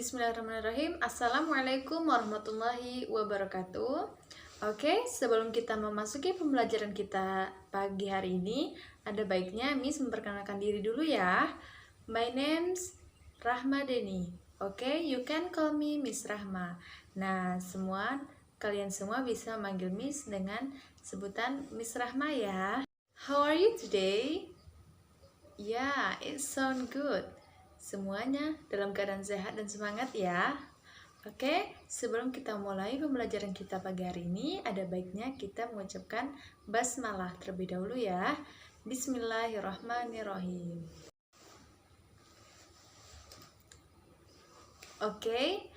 Bismillahirrahmanirrahim. Assalamualaikum warahmatullahi wabarakatuh. Oke, sebelum kita memasuki pembelajaran kita pagi hari ini, ada baiknya Miss memperkenalkan diri dulu ya. My name's Rahma Deni. Oke, you can call me Miss Rahma. Nah, kalian semua bisa manggil Miss dengan sebutan Miss Rahma ya. How are you today? Yeah, it sounds good. Semuanya dalam keadaan sehat dan semangat ya. Oke, sebelum kita mulai pembelajaran kita pagi hari ini, ada baiknya kita mengucapkan basmalah terlebih dahulu ya. Bismillahirrahmanirrahim. Oke,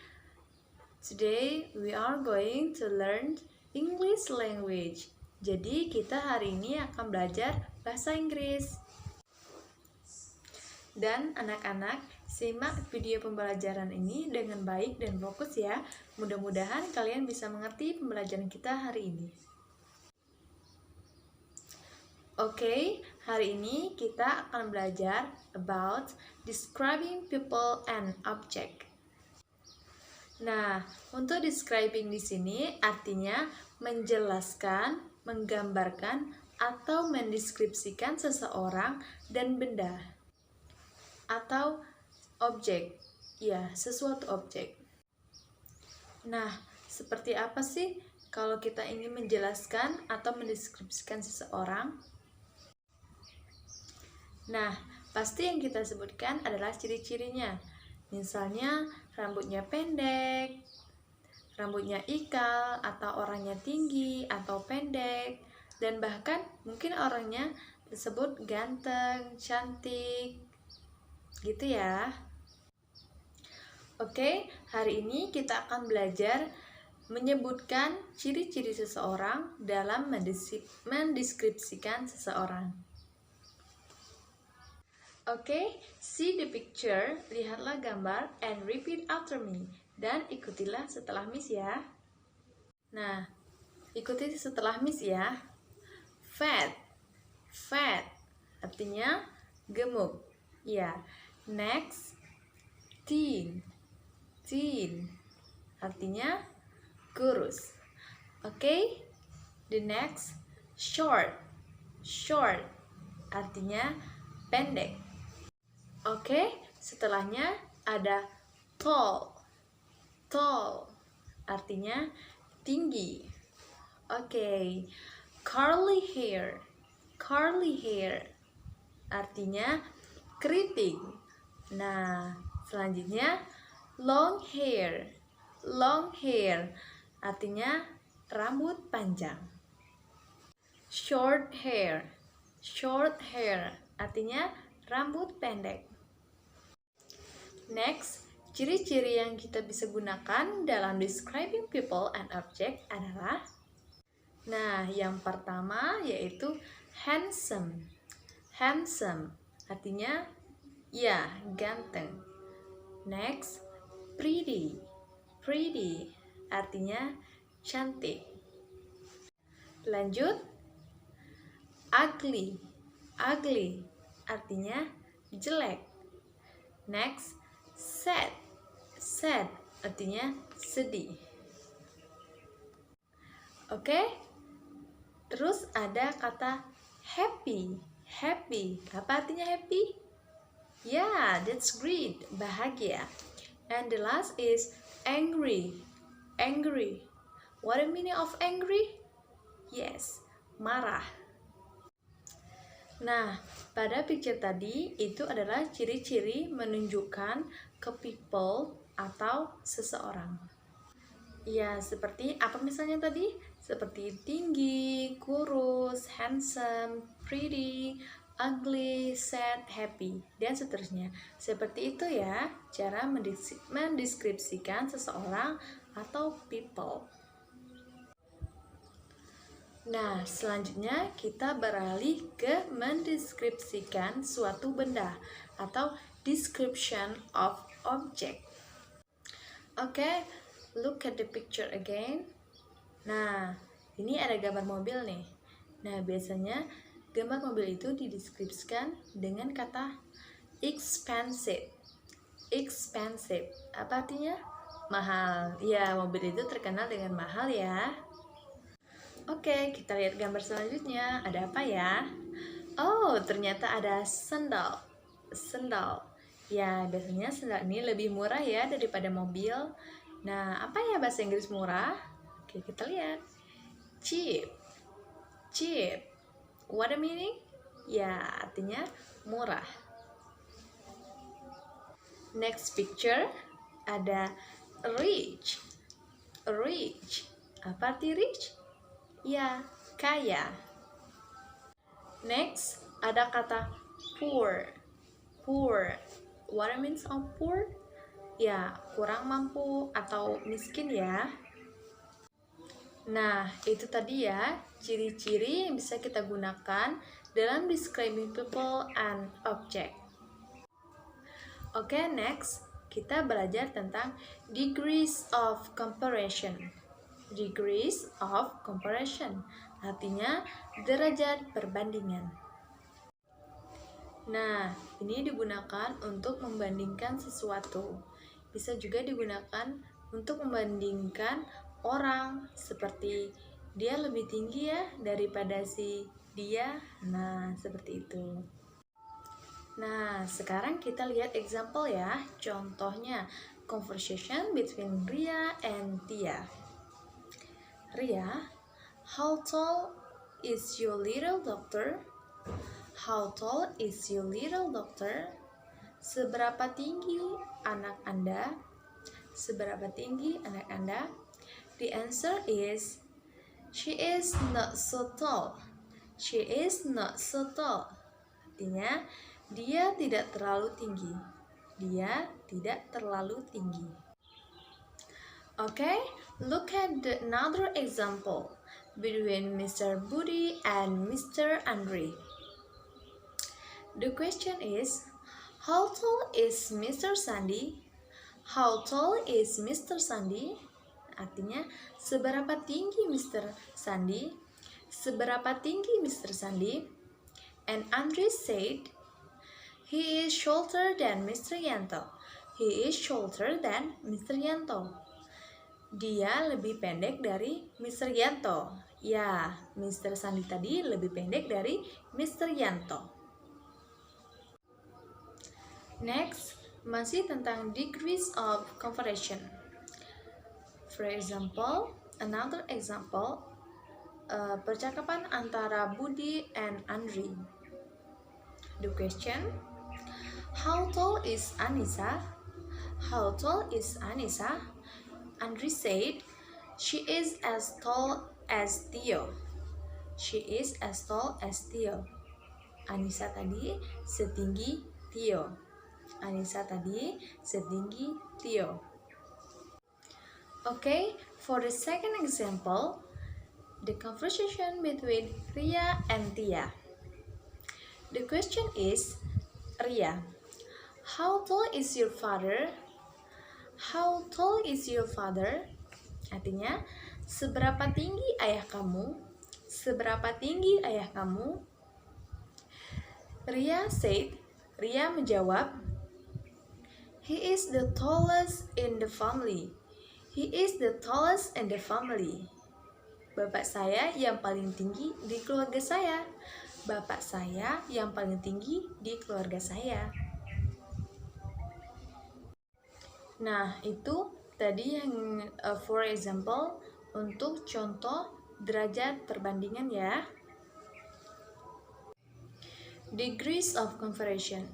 today we are going to learn English language. Jadi kita hari ini akan belajar bahasa Inggris. Dan anak-anak, simak video pembelajaran ini dengan baik dan fokus ya. Mudah-mudahan kalian bisa mengerti pembelajaran kita hari ini. Oke, hari ini kita akan belajar about describing people and object. Nah, untuk describing di sini artinya menjelaskan, menggambarkan, atau mendeskripsikan seseorang dan benda. Atau objek, ya, sesuatu objek. Nah, seperti apa sih kalau kita ingin menjelaskan atau mendeskripsikan seseorang? Nah, pasti yang kita sebutkan adalah ciri-cirinya. Misalnya, rambutnya pendek, rambutnya ikal, atau orangnya tinggi atau pendek, dan bahkan mungkin orangnya disebut ganteng, cantik, gitu ya. Oke, hari ini kita akan belajar menyebutkan ciri-ciri seseorang dalam mendeskripsikan seseorang. Oke, see the picture, lihatlah gambar and repeat after me, dan ikutilah setelah Miss ya. Nah, ikuti setelah Miss ya. Fat, fat, artinya gemuk. Ya. Next, thin, thin, artinya kurus. Oke, the next, short, short, artinya pendek. Oke, setelahnya ada tall, tall, artinya tinggi. Oke, curly hair, artinya keriting. Nah, selanjutnya long hair, artinya rambut panjang. Short hair, artinya rambut pendek. Next, ciri-ciri yang kita bisa gunakan dalam describing people and object adalah, nah, yang pertama yaitu handsome, artinya ya, ganteng. Next, pretty, artinya cantik. Lanjut, ugly, artinya jelek. Next, sad, artinya sedih. Oke, terus ada kata happy. Apa artinya happy? Yeah, that's great, bahagia. And the last is angry. What the meaning of angry? Yes, marah. Nah, pada picture tadi itu adalah ciri-ciri menunjukkan ke people atau seseorang. Ya, seperti apa misalnya tadi? Seperti tinggi, kurus, handsome, pretty, ugly, sad, happy, dan seterusnya. Seperti itu ya, cara mendeskripsikan seseorang atau people. Nah, selanjutnya kita beralih ke mendeskripsikan suatu benda atau description of object. Oke, look at the picture again. Nah, ini ada gambar mobil nih. Nah, biasanya gambar mobil itu dideskripsikan dengan kata expensive. expensive. Apa artinya? Mahal. Ya, mobil itu terkenal dengan mahal ya. Oke, kita lihat gambar selanjutnya. Ada apa ya? Oh, ternyata ada sandal. Sandal. Ya, biasanya sandal ini lebih murah ya daripada mobil. Nah, apa ya bahasa Inggris murah? Oke, kita lihat. Cheap. Cheap. What a meaning? Ya, artinya murah. Next picture ada rich. Rich. Apa arti rich? Ya, kaya. Next, ada kata poor. Poor. What it means of poor? Ya, kurang mampu atau miskin ya. Nah, itu tadi ya, ciri-ciri yang bisa kita gunakan dalam describing people and object. Oke, next, kita belajar tentang degrees of comparison. Degrees of comparison, artinya derajat perbandingan. Nah, ini digunakan untuk membandingkan sesuatu. Bisa juga digunakan untuk membandingkan orang, seperti dia lebih tinggi ya daripada si dia. Nah, seperti itu. Nah, sekarang kita lihat example ya. Contohnya, conversation between Ria and Tia. Ria, how tall is your little doctor? How tall is your little doctor? Seberapa tinggi anak Anda? Seberapa tinggi anak Anda? The answer is, she is not so tall. She is not so tall. Artinya, dia tidak terlalu tinggi. Dia tidak terlalu tinggi. Okay, look at another example between Mr. Budi and Mr. Andre. The question is, how tall is Mr. Sandi? How tall is Mr. Sandi? Artinya, seberapa tinggi Mr. Sandi? Seberapa tinggi Mr. Sandi? And Andre said, he is shorter than Mr. Yanto. He is shorter than Mr. Yanto. Dia lebih pendek dari Mr. Yanto. Ya, Mr. Sandi tadi lebih pendek dari Mr. Yanto. Next, masih tentang degrees of comparison. For example, another example, percakapan antara Budi and Andri. The question, how tall is Anissa? How tall is Anissa? Andri said, she is as tall as Theo. She is as tall as Theo. Anissa tadi setinggi Theo. Anissa tadi setinggi Theo. Okay, for the second example, the conversation between Ria and Tia. The question is, Ria, how tall is your father? How tall is your father? Artinya, seberapa tinggi ayah kamu? Seberapa tinggi ayah kamu? Ria menjawab, he is the tallest in the family. He is the tallest in the family. Bapak saya yang paling tinggi di keluarga saya. Bapak saya yang paling tinggi di keluarga saya. Nah, itu tadi yang for example untuk contoh derajat perbandingan ya. Degrees of comparison.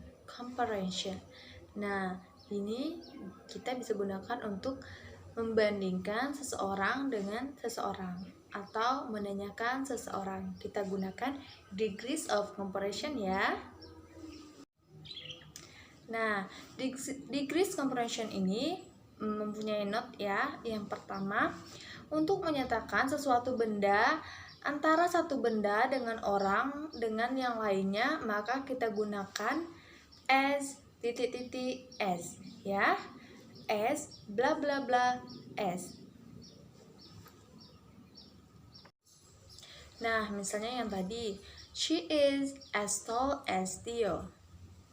Nah, ini kita bisa gunakan untuk membandingkan seseorang dengan seseorang atau menanyakan seseorang. Kita gunakan degrees of comparison ya. Nah, degrees comparison ini mempunyai note ya. Yang pertama, untuk menyatakan sesuatu benda antara satu benda dengan orang dengan yang lainnya, maka kita gunakan as s ya. S bla bla bla s. Nah, misalnya yang tadi, she is as tall as Theo.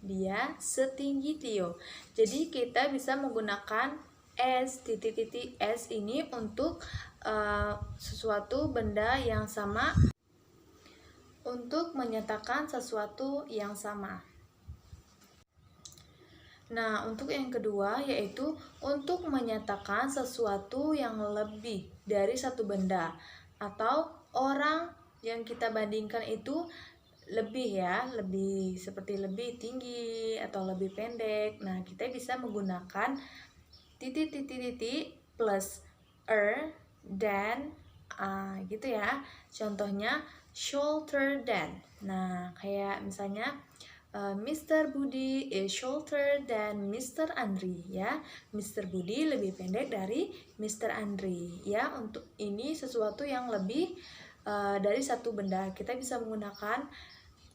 dia setinggi Tio. Jadi kita bisa menggunakan S, titik-titik S ini untuk sesuatu benda yang sama, untuk menyatakan sesuatu yang sama. Nah, untuk yang kedua yaitu untuk menyatakan sesuatu yang lebih dari satu benda atau orang yang kita bandingkan itu lebih ya, lebih seperti lebih tinggi atau lebih pendek. Nah, kita bisa menggunakan titik-titik-titik plus dan gitu ya. Contohnya shorter than. Nah, kayak misalnya Mr. Budi is shorter than Mr. Andri ya. Mr. Budi lebih pendek dari Mr. Andri ya. Untuk ini sesuatu yang lebih dari satu benda, kita bisa menggunakan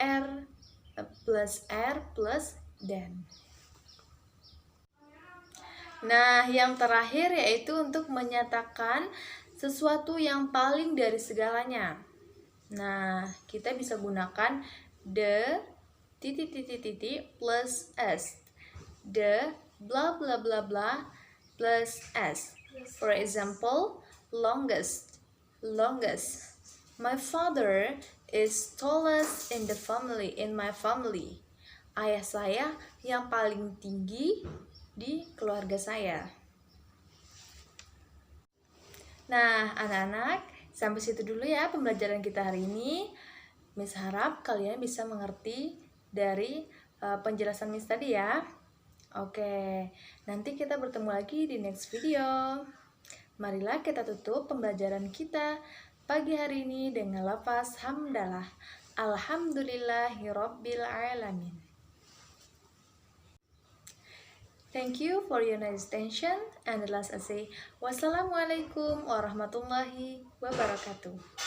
R plus than. Nah, yang terakhir yaitu untuk menyatakan sesuatu yang paling dari segalanya. Nah, kita bisa gunakan the titik plus S, the blah blah blah blah plus S. For example, longest. My father is tallest in my family. Ayah saya yang paling tinggi di keluarga saya. Nah, anak-anak, sampai situ dulu ya pembelajaran kita hari ini. Miss harap kalian bisa mengerti dari penjelasan Miss tadi ya. Oke, nanti kita bertemu lagi di next video. Marilah kita tutup pembelajaran kita pagi hari ini dengan lafaz hamdalah. Alhamdulillahirabbil alamin. Thank you for your nice attention, and the last I say wassalamualaikum warahmatullahi wabarakatuh.